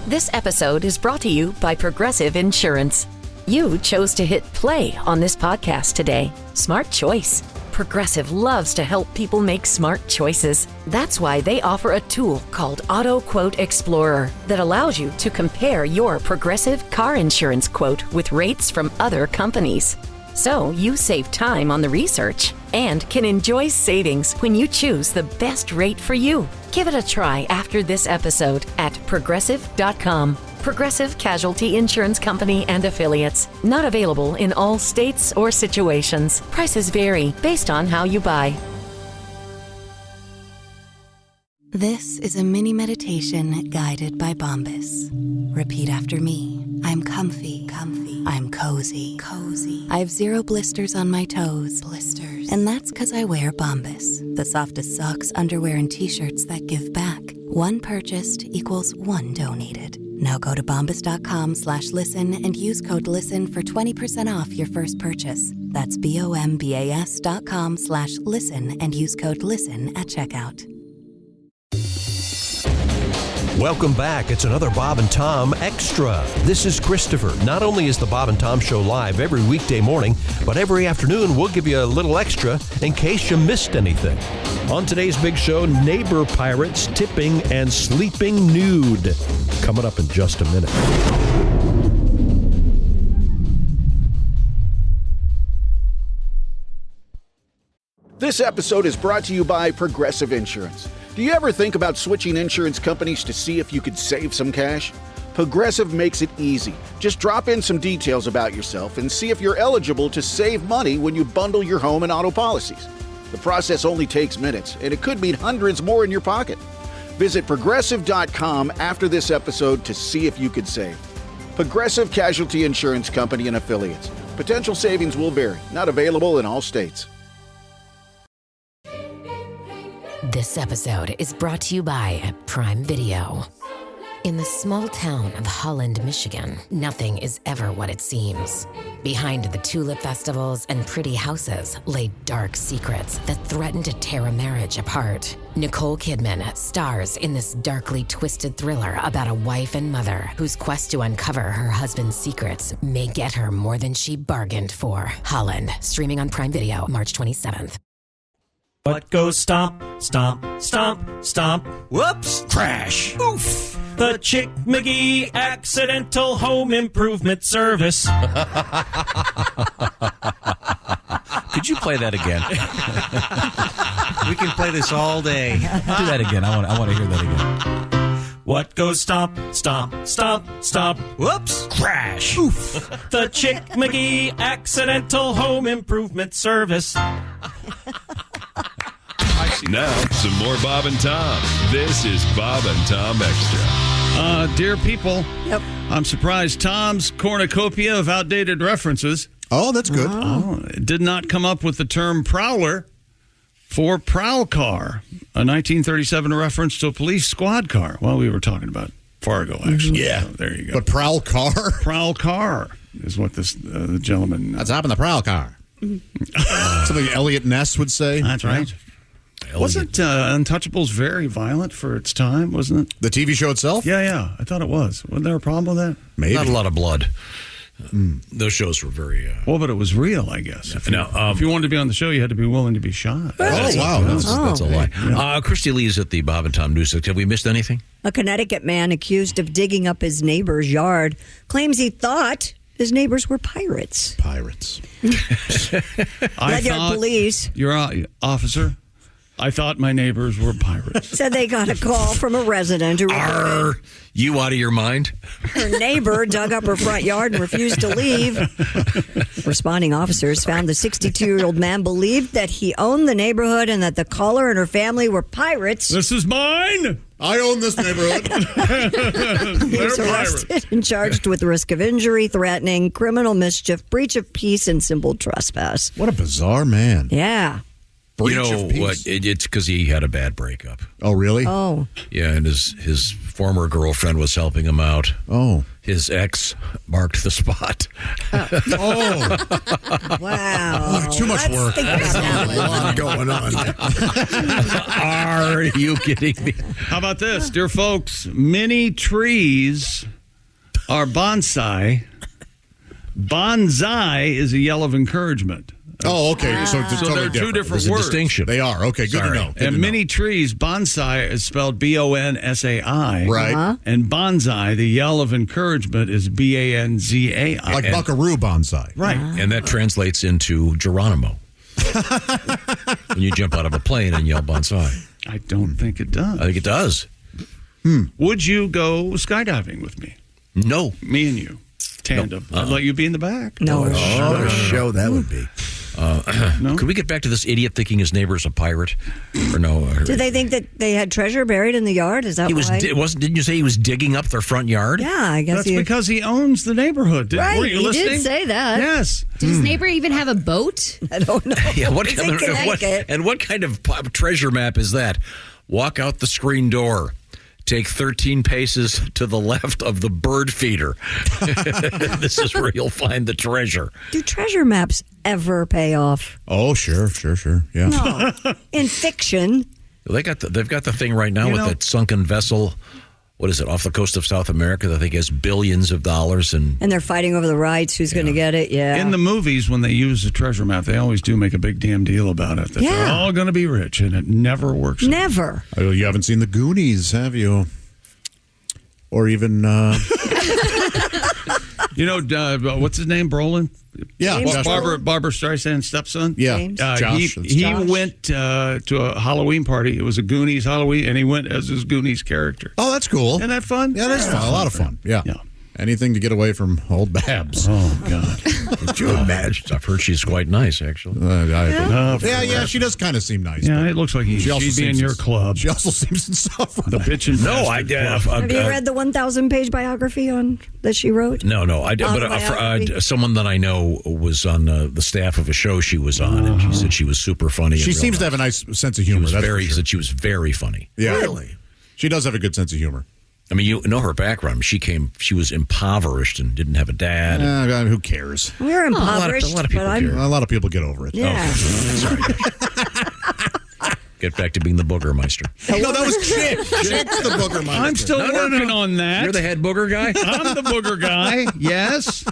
This episode is brought to you by Progressive Insurance. You chose to hit play on this podcast today. Smart choice. Progressive loves to help people make smart choices. That's why they offer a tool called Auto Quote Explorer that allows you to compare your Progressive car insurance quote with rates from other companies. So you save time on the research and can enjoy savings when you choose the best rate for you. Give it a try after this episode at Progressive.com. Progressive Casualty Insurance Company and Affiliates. Not available in all states or situations. Prices vary based on how you buy. This is a mini meditation guided by Bombas. Repeat after me. I'm comfy. I'm cozy. I have 0 blisters on my toes. And that's because I wear Bombas, the softest socks, underwear, and t-shirts that give back. One purchased equals one donated. Now go to bombas.com/listen and use code LISTEN for 20% off your first purchase. That's bombas.com/listen and use code LISTEN at checkout. Welcome back. It's another Bob and Tom Extra. This is Christopher. Not only is the Bob and Tom Show live every weekday morning, but every afternoon we'll give you a little extra in case you missed anything. On today's big show, neighbor pirates tipping and sleeping nude. Coming up in just a minute. This episode is brought to you by Progressive Insurance. Do you ever think about switching insurance companies to see if you could save some cash? Progressive makes it easy. Just drop in some details about yourself and see if you're eligible to save money when you bundle your home and auto policies. The process only takes minutes, and it could mean hundreds more in your pocket. Visit Progressive.com after this episode to see if you could save. Progressive Casualty Insurance Company and Affiliates. Potential savings will vary. Not available in all states. This episode is brought to you by Prime Video. In the small town of Holland, Michigan, nothing is ever what it seems. Behind the tulip festivals and pretty houses lay dark secrets that threaten to tear a marriage apart. Nicole Kidman stars in this darkly twisted thriller about a wife and mother whose quest to uncover her husband's secrets may get her more than she bargained for. Holland, streaming on Prime Video March 27th. What goes stomp, stomp, stomp, stomp? Whoops! Crash! Oof! The Chick McGee Accidental Home Improvement Service. Could you play that again? We can play this all day. Do that again. I want to hear that again. What goes stomp, stomp, stomp, stomp? Whoops! Crash! Oof! The Chick McGee Accidental Home Improvement Service. Now, some more Bob and Tom. This is Bob and Tom Extra. Dear people, yep. I'm surprised Tom's cornucopia of outdated references. Oh, that's good. Did not come up with the term prowler for prowl car, a 1937 reference to a police squad car. Well, we were talking about Fargo, actually. Yeah. So there you go. But prowl car? Prowl car is what this the gentleman... That's up in the prowl car. Something Elliot Ness would say. That's right. Wasn't Untouchables very violent for its time, wasn't it? The TV show itself? Yeah. I thought it was. Wasn't there a problem with that? Maybe. Not a lot of blood. Those shows were very... Well, but it was real, I guess. If you wanted to be on the show, you had to be willing to be shot. Oh, wow. That's a lie. Yeah. Christy Lee's at the Bob and Tom News. Have we missed anything? A Connecticut man accused of digging up his neighbor's yard claims he thought his neighbors were pirates. Ledyard police. Your officer... I thought my neighbors were pirates. Said they got a call from a resident who reported you out of your mind? Her neighbor dug up her front yard and refused to leave. Responding officers found the 62-year-old man believed that he owned the neighborhood and that the caller and her family were pirates. This is mine. I own this neighborhood. He was arrested and charged with risk of injury, threatening, criminal mischief, breach of peace, and simple trespass. What a bizarre man. Yeah. breach You know of peace. what? It's because he had a bad breakup. Oh, really? Oh. Yeah, and his former girlfriend was helping him out. Oh. His ex marked the spot. Oh. Wow. Too much work. That's a lot going on. Are you kidding me? How about this, dear folks? Many trees are bonsai. Bonsai is a yell of encouragement. Oh, okay. So they're two different There's a words. distinction. They are. Okay, good to know. Good to And know. many trees, bonsai is spelled B-O-N-S-A-I. Right. And bonsai, the yell of encouragement, is B-A-N-Z-A-I. Like buckaroo bonsai. Right. And that translates into Geronimo. When you jump out of a plane and yell bonsai. I don't think it does. I think it does. Would you go skydiving with me? No. Me and you. Tandem. I'd let you be in the back. No. What a show that would be. No? Could we get back to this idiot thinking his neighbor's a pirate? Or no? Did they think that they had treasure buried in the yard? Is that He was. why? Didn't you say he was digging up their front yard? Yeah, I guess That's because he owns the neighborhood. Right, Were you he listening? did say that. Yes. Does his neighbor even have a boat? I don't know. Yeah. What He's kind in of Connecticut. what kind of treasure map is that? Walk out the screen door. Take 13 paces to the left of the bird feeder. This is where you'll find the treasure. Do treasure maps ever pay off? Oh, sure. Yeah. No. In fiction. They've got the thing right now You with know- that sunken vessel. What is it, off the coast of South America that I think has billions of dollars? And And they're fighting over the rights. Who's going to get it? Yeah. In the movies, when they use the treasure map, they always do make a big damn deal about it. That they're Yeah. all going to be rich, and it never works. Never. Oh, you haven't seen the Goonies, have you? Or even, You know, what's his name, Brolin? yeah, James Josh- Barbara Streisand's stepson? Yeah, James. Josh. He Josh. went to a Halloween party. It was a Goonies Halloween, and he went as his Goonies character. Oh, that's cool. Isn't that fun? Yeah, that's fun. A lot of fun. Yeah. Yeah. Anything to get away from old Babs. Oh, God. could you imagine? I've heard she's quite nice, actually. Yeah, she does kind of seem nice. Yeah, but it looks like she'd be in seems your club. She also seems insufferable. The bitchin' No, I bastard club. Have you read the 1,000-page biography that she wrote? No, I did. But Autobiography? someone that I know was on the staff of a show she was on, and she said she was super funny. She seems to have a nice sense of humor. She that's was for sure. she was very funny. Yeah. Really? She does have a good sense of humor. I mean, you know her background. She was impoverished and didn't have a dad. Who cares? We're impoverished, a lot of people but I'm... care. A lot of people get over it. Yeah. Sorry. Get back to being the booger meister. No, that was Chick. Chick's the booger monster. I'm still working on that. You're the head booger guy? I'm the booger guy. Yes.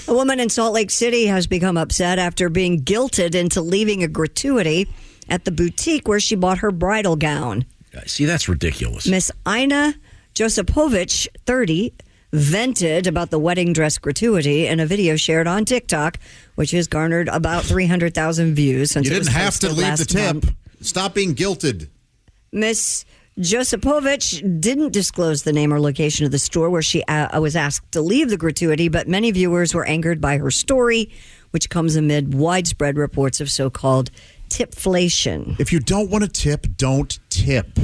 A woman in Salt Lake City has become upset after being guilted into leaving a gratuity at the boutique where she bought her bridal gown. See, that's ridiculous. Miss Ina Josipovich, 30, vented about the wedding dress gratuity in a video shared on TikTok, which has garnered about 300,000 views since You it was didn't have to posted leave the last tip. month. Stop being guilted. Miss Josipovich didn't disclose the name or location of the store where she was asked to leave the gratuity, but many viewers were angered by her story, which comes amid widespread reports of so-called tipflation. If you don't want to tip, don't tip.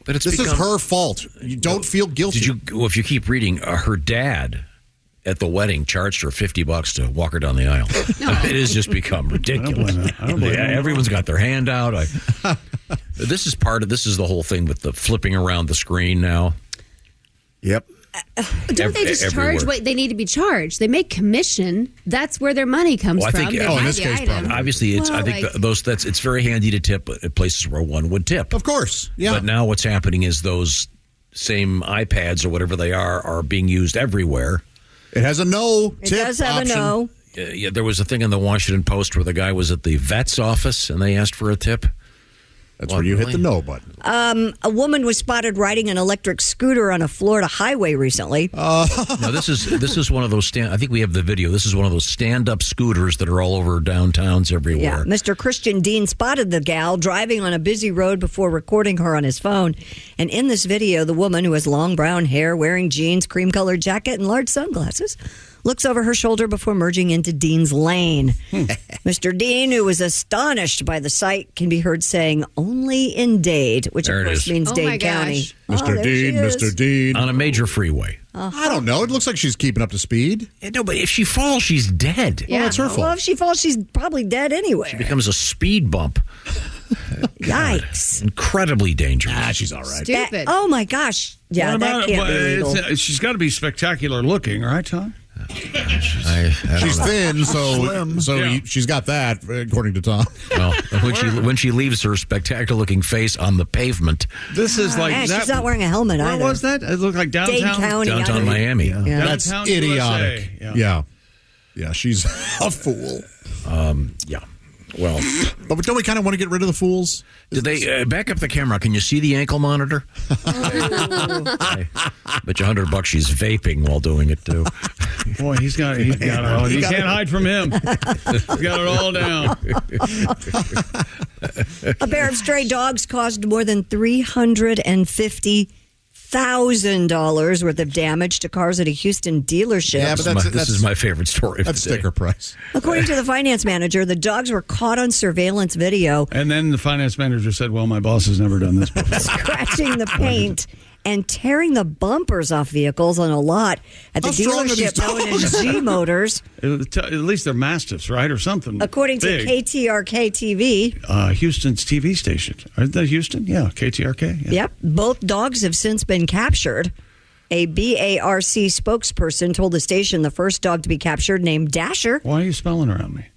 But This is her fault. You don't feel guilty. If you keep reading, her dad at the wedding charged her $50 to walk her down the aisle. It has just become ridiculous. I don't blame her. Everyone's got their hand out. This is the whole thing with the flipping around the screen now. Yep. Don't they just everywhere. charge what they need to be charged? They make commission. That's where their money comes Well, I from. think- They oh, in buy this the case, item. probably. Obviously, it's. Well, I think like- it's very handy to tip at places where one would tip. Of course. Yeah. But now what's happening is those same iPads or whatever they are being used everywhere. It has a no It tip does have option. a no. Yeah, there was a thing in the Washington Post where the guy was at the vet's office and they asked for a tip. That's where you hit the no button. A woman was spotted riding an electric scooter on a Florida highway recently. No, this is one of those I think we have the video. This is one of those stand-up scooters that are all over downtowns everywhere. Yeah, Mr. Christian Dean spotted the gal driving on a busy road before recording her on his phone. And in this video, the woman, who has long brown hair, wearing jeans, cream-colored jacket, and large sunglasses, looks over her shoulder before merging into Dean's lane. Mr. Dean, who was astonished by the sight, can be heard saying, "Only in Dade," which There of it course is. means Oh, Dade my gosh. County. Mr. there she Dean, is. Mr. Dean. On a major freeway. I don't know. It looks like she's keeping up to speed. No, but if she falls, she's dead. Yeah, it's her well, fault. if she falls, she's probably dead anyway. It becomes a speed bump. Yikes. Incredibly dangerous. She's all right. Stupid. Oh, my gosh. Yeah, that can't be legal. She's got to be spectacular looking, right, Tom? She's thin, so she's got that, according to Tom. Well, when she leaves her spectacular-looking face on the pavement. This is like Man, that. she's not wearing a helmet Where either. was that? It looked like Dade County. Downtown Miami. Yeah. That's Downtown idiotic. USA. Yeah, she's a fool. Yeah. Well, but don't we kind of want to get rid of the fools? Did they back up the camera? Can you see the ankle monitor? I bet you $100 she's vaping while doing it too. Boy, he's got it all. You can't hide from him. He's got it all down. A pair of stray dogs caused more than $350,000 worth of damage to cars at a Houston dealership. Yeah, but this is my favorite story. That's sticker price. According to the finance manager, the dogs were caught on surveillance video. And then the finance manager said, well, my boss has never done this before. Scratching the paint and tearing the bumpers off vehicles on a lot at the How strong are these dealership known as G Motors. At least they're mastiffs, right? Or something. According to big. KTRK TV. Houston's TV station. Are they Houston? Yeah, KTRK. Yeah. Yep. Both dogs have since been captured. A BARC spokesperson told the station the first dog to be captured, named Dasher. Why are you spelling around me?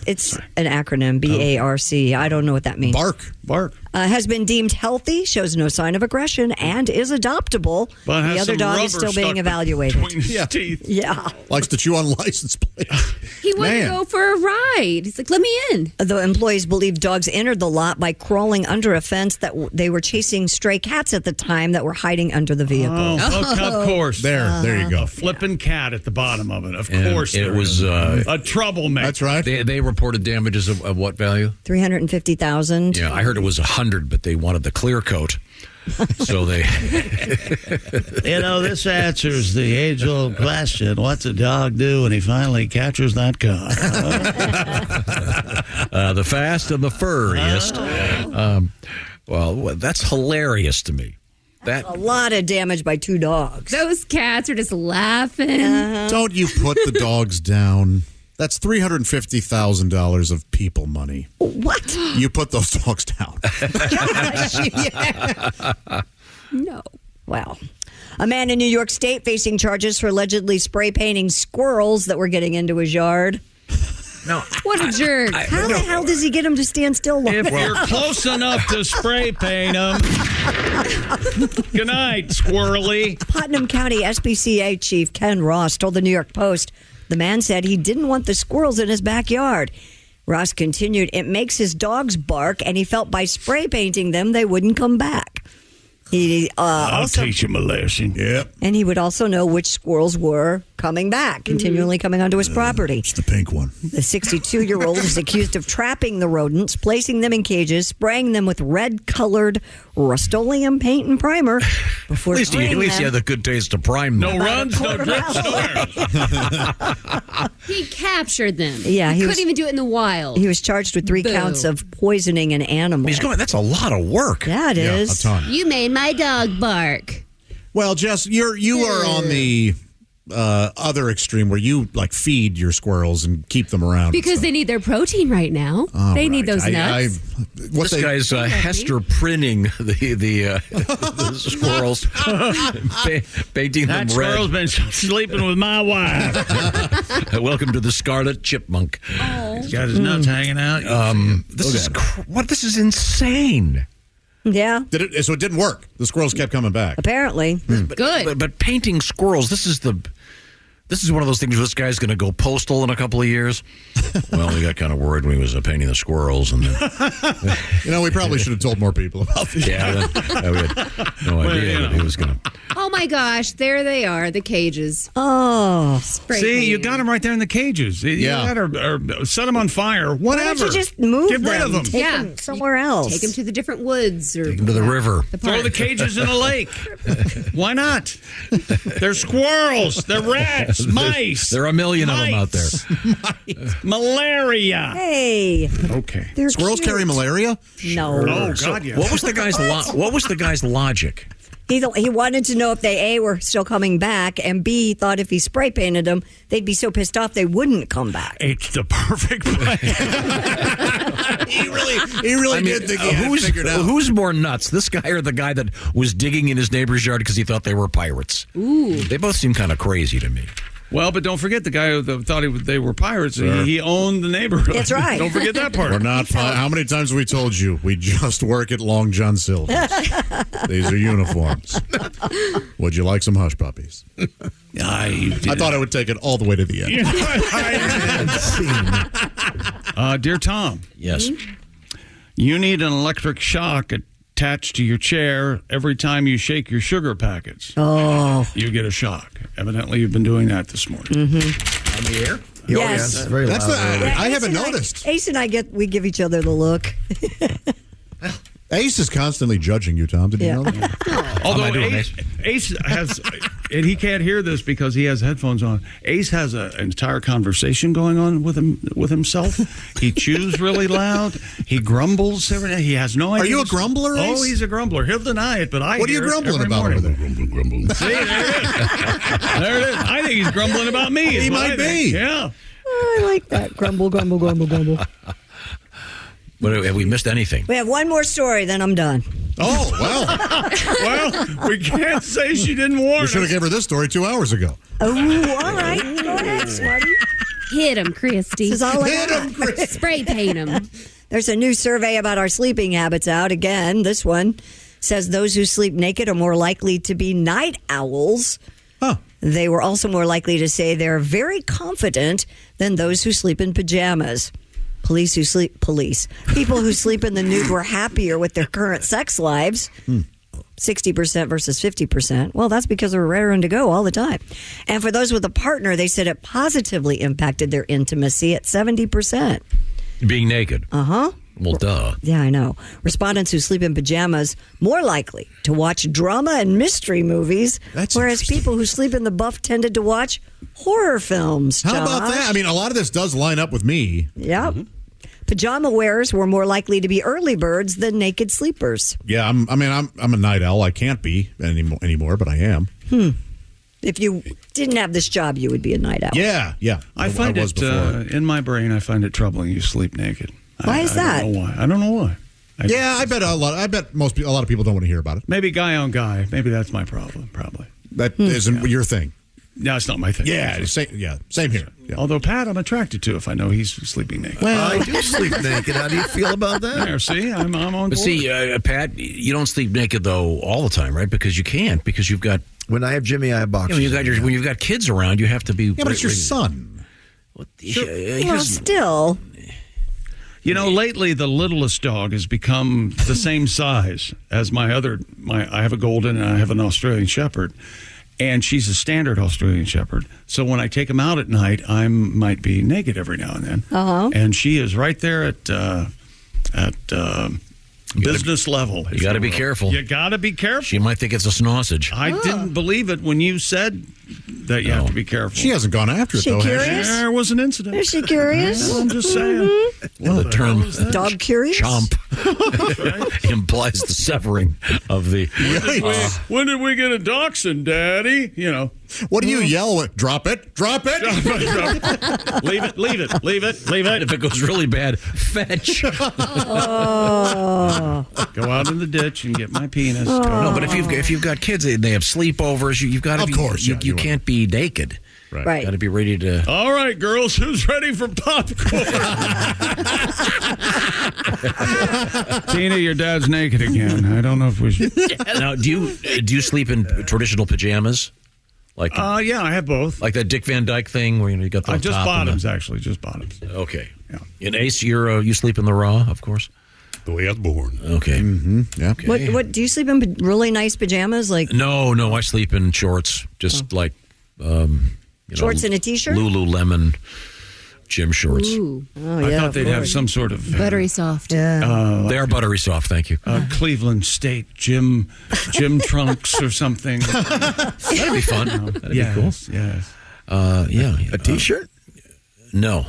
It's an acronym, BARC. I don't know what that means. Bark. Has been deemed healthy, shows no sign of aggression, and is adoptable. But the has other some dog is rubber still being stuck evaluated. between his teeth. Yeah. Likes to chew on license plates. He wanted to go for a ride. He's like, let me in. The employees believe dogs entered the lot by crawling under a fence that they were chasing stray cats at the time that were hiding under the vehicle. Of course. There you go. A flipping cat at the bottom of it. Of And course. it was a troublemaker. That's right. They reported damages of what value? $350,000. Yeah, I heard it was 100, but they wanted the clear coat. So they this answers the age-old question, what's a dog do when he finally captures that car? the fast and the furriest. Well, that's hilarious to me. That a lot of damage by two dogs. Those cats are just laughing. Don't you put the dogs down. That's $350,000 of people money. What? You put those dogs down. No. Well, a man in New York State facing charges for allegedly spray painting squirrels that were getting into his yard. No. What a jerk. How the hell does he get them to stand still long If enough? you're close enough to spray paint them. Good night, squirrely. Putnam County SPCA Chief Ken Ross told the New York Post the man said he didn't want the squirrels in his backyard. Ross continued, it makes his dogs bark, and he felt by spray painting them, they wouldn't come back. He I'll also teach him a lesson. Yep. And he would also know which squirrels were coming back, continually coming onto his property. It's the pink one. The 62-year-old is accused of trapping the rodents, placing them in cages, spraying them with red-colored Rust-Oleum paint and primer before at least he had the good taste to prime them. No runs, no drips, nowhere. He captured them. Yeah, he he couldn't was- even do it in the wild. He was charged with 3 Boo. counts of poisoning an animal. That's a lot of work. Yeah, it is. A ton. You made my dog bark. Well, Jess, you are on the other extreme where you like feed your squirrels and keep them around. Because they need their protein right now. They need those nuts. This guy's Hester printing the squirrels, painting them That red. squirrel's been sleeping with my wife. Welcome to the Scarlet Chipmunk. He's got his nuts hanging out. This is insane. Yeah, So it didn't work. The squirrels kept coming back. apparently. Good. But painting squirrels, this is one of those things where this guy's going to go postal in a couple of years. Well, we got kind of worried when he was painting the squirrels. And then, We probably should have told more people about this. yeah, we had no idea that he was going to. Oh my gosh, there they are, the cages. Oh. Spray See, you painted. got them right there in the cages. Yeah. Or set them on fire, Why whatever. don't you just move Get them? rid of them. Take Yeah. them somewhere else. Take them to the different woods or Take him to the river. Throw the cages in a lake. Why not? They're squirrels. They're rats. Mice. There are a million of them out there. Malaria. Hey. Okay. They're Squirrels cute. carry malaria? No. Oh, So God, yeah. what was the guy's logic? He wanted to know if they, A, were still coming back, and B, he thought if he spray painted them, they'd be so pissed off they wouldn't come back. It's the perfect plan. He really did think he had it figured out. Who's more nuts, this guy or the guy that was digging in his neighbor's yard because he thought they were pirates? Ooh. They both seem kind of crazy to me. Well, but don't forget the guy who thought they were pirates. He owned the neighborhood. That's right. Don't forget that part. We're not. How many times have we told you we just work at Long John Silver's? These are uniforms. Would you like some hush puppies? I thought I would take it all the way to the end. Dear Tom. Yes. You need an electric shock attached to your chair every time you shake your sugar packets. Oh. You get a shock. Evidently, you've been doing that this morning. Mm-hmm. On the air? Yes. That's very loud. I haven't noticed. Ace and I give each other the look. Ace is constantly judging you, Tom. Did you know that? Although Ace has, and he can't hear this because he has headphones on. Ace has an entire conversation going on with himself. He chews really loud. He grumbles every day. He has no idea. Are you a grumbler, Ace? Oh, he's a grumbler. He'll deny it, but I. What are you grumbling about over there? Grumble. See, there it is. There it is. I think he's grumbling about me. He might be. Yeah. Oh, I like that. Grumble, grumble, grumble, grumble. But have we missed anything? We have one more story, then I'm done. Oh, well. Well, we can't say she didn't warn We us. should have gave her this story 2 hours ago. Oh, all right. Go ahead, Smarty. Hit him, Christy. This is all I Hit got. him, Chris. Spray paint him. There's a new survey about our sleeping habits out. Again, this one says those who sleep naked are more likely to be night owls. Huh. They were also more likely to say they're very confident than those who sleep in pajamas. People who sleep in the nude were happier with their current sex lives. 60% versus 50%. Well, that's because they're raring to go all the time. And for those with a partner, they said it positively impacted their intimacy at 70%. Being naked. Uh-huh. Well, duh. Yeah, I know. Respondents who sleep in pajamas more likely to watch drama and mystery movies, whereas people who sleep in the buff tended to watch horror films. How about Josh. that? I mean, a lot of this does line up with me. Yep. Pajama wearers were more likely to be early birds than naked sleepers. Yeah, I'm a night owl. I can't be anymore, but I am. If you didn't have this job, you would be a night owl. Yeah. I find was it before. in my brain. I find it troubling you sleep naked. Why is that? I don't know why. I bet a lot of people don't want to hear about it. Maybe guy on guy. Maybe that's my problem. Probably. That isn't your thing. No, it's not my thing. Yeah, same here. Yeah. Although Pat, I'm attracted to if I know he's sleeping naked. Well, I do sleep naked. How do you feel about that? There, see, I'm on board. But see, Pat, you don't sleep naked though all the time, right? Because you can't. Because you've got When I have Jimmy, I have boxers. when you've got kids around, you have to be. Yeah, but it's your son. Well, still. You know, lately the littlest dog has become the same size as my I have a golden and I have an Australian Shepherd, and she's a standard Australian Shepherd. So when I take him out at night, I might be naked every now and then. Uh-huh. And she is right there at business level. You got to be careful. You got to be careful. She might think it's a sausage. I didn't believe it when you said that you have to be careful. She hasn't gone after it, She though, has curious? she? There was an incident. Is she curious? Well, I'm just saying. The term Dog curious? chomp implies the severing of the. When did we get a dachshund, Daddy? You know. What do you yell at? Drop it! Drop it! Leave it. And if it goes really bad, fetch. Oh. Go out in the ditch and get my penis. No, but if you've got kids, they have sleepovers. You've got to be. Of course, you you can't be naked. Right. Got to be ready to. All right, girls, who's ready for popcorn? Tina, your dad's naked again. I don't know if we should. Now, do you sleep in traditional pajamas? Like Yeah, I have both. Like that Dick Van Dyke thing where you got the Just top bottoms, actually, just bottoms. Okay. Yeah. In Ace, you sleep in the raw, of course. The way I was born. Okay. Mm-hmm. Yeah. Okay. What do you sleep in really nice pajamas? Like No, I sleep in shorts, just like shorts and a t-shirt? Lululemon gym shorts. Ooh, Oh, I yeah, thought of they'd have course. some sort of buttery soft. Yeah. They are buttery soft, thank you. Cleveland State gym trunks or something. That'd be fun. That'd be cool. Yes. Yeah. A T-shirt? No.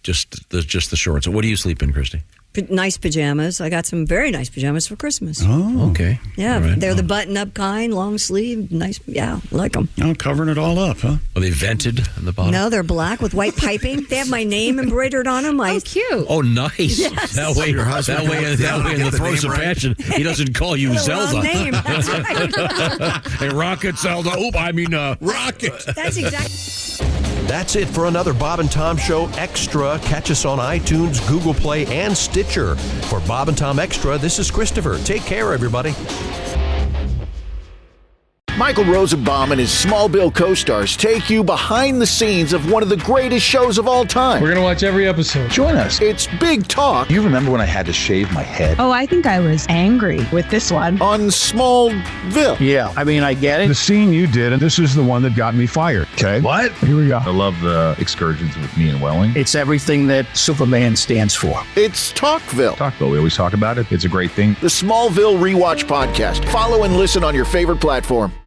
Just the shorts. What do you sleep in, Christy? nice pajamas. I got some very nice pajamas for Christmas. Oh, okay. Yeah, All right. they're the button-up kind, long sleeve, nice. Yeah, like them. Oh, covering it all up, huh? Are they vented on the bottom? No, they're black with white piping. They have my name embroidered on them. Oh, cute. Oh, nice. Yes. That way, in the throes of passion, he doesn't call you Zelda. Wrong name. That's right. Hey, Rocket Zelda. Rocket. That's exactly. That's it for another Bob and Tom Show Extra. Catch us on iTunes, Google Play, and Stitcher. For Bob and Tom Extra, this is Christopher. Take care, everybody. Michael Rosenbaum and his Smallville co-stars take you behind the scenes of one of the greatest shows of all time. We're going to watch every episode. Join us. It's Big Talk. You remember when I had to shave my head? Oh, I think I was angry with this one. On Smallville. Yeah, I mean, I get it. The scene you did, and this is the one that got me fired. Okay. What? Here we go. I love the excursions with me and Welling. It's everything that Superman stands for. It's Talkville. Talkville, we always talk about it. It's a great thing. The Smallville Rewatch Podcast. Follow and listen on your favorite platform.